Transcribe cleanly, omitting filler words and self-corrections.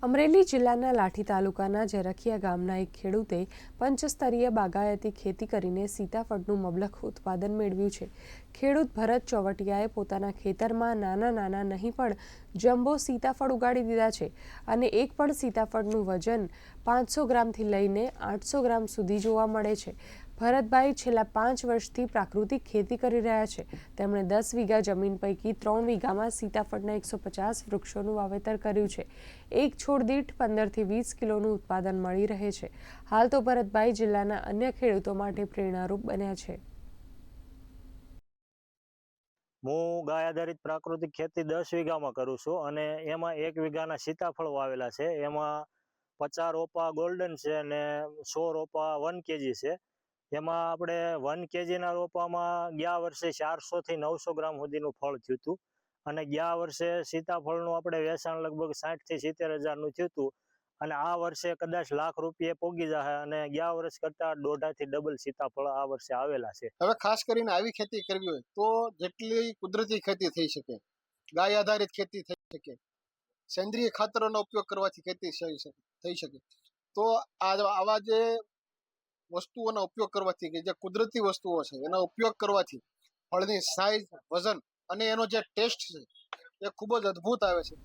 અમરેલી જિલ્લાના લાઠી તાલુકાના ઝરખિયા ગામના એક ખેડૂતે પંચસ્તરીય બાગાયતી ખેતી કરીને સીતાફળનું મબલખ ઉત્પાદન મેળવ્યું છે. ખેડૂત ભરત ચોવટિયાએ પોતાના ખેતરમાં નાના નહીં પણ જમ્બો સીતાફળ ઉગાડી દીધા છે અને એક પણ સીતાફળનું વજન 500 ગ્રામથી લઈને 800 ગ્રામ સુધી જોવા મળે છે. ભરતભાઈ છેલ્લા 5 વર્ષથી પ્રાકૃતિક ખેતી કરી રહ્યા છે. તેમણે 10 વીઘા જમીન પૈકી 3 વીઘામાં સીતાફળના 150 વૃક્ષોનું વાવેતર કર્યું છે. એક છોડ દીઠ 15 થી 20 કિલોનું ઉત્પાદન મળી રહે છે. હાલ તો ભરતભાઈ જિલ્લાના અન્ય ખેડૂતો માટે પ્રેરણારૂપ બન્યા છે. હું ગાય આધારિત પ્રાકૃતિક ખેતી 10 વીઘામાં કરું છું અને એમાં 1 વીઘાના સીતાફળ વાવેલા છે. એમાં 50 રોપા ગોલ્ડન છે અને 100 રોપા 1 kg છે. એમાં આપણે 1 kgના રોપામાં ગયા વર્ષે 400 થી 900 ગ્રામ સુધીનું ફળ થયું હતું અને ગયા વર્ષે સીતાફળનું આપણે વેચાણ લગભગ 60 થી 70 હજારનું થયું હતું અને આ વર્ષે કદાચ લાખ રૂપિયા પોગી જશે અને ગયા વર્ષ કરતાં 1.5 થી ડબલ સીતાફળ આ વર્ષે આવેલા છે. હવે ખાસ કરીને આવી ખેતી કરવી હોય તો જેટલી કુદરતી ખેતી થઈ શકે, ગાય આધારિત ખેતી થઈ શકે, સેન્દ્રિય ખાતરોનો ઉપયોગ કરવાથી ખેતી થઈ શકે, તો આવા જે વસ્તુઓનો ઉપયોગ કરવાથી કે જે કુદરતી વસ્તુઓ છે એનો ઉપયોગ કરવાથી ફળની સાઈઝ, વજન અને એનો જે ટેસ્ટ છે એ ખૂબ જ અદ્ભુત આવે છે.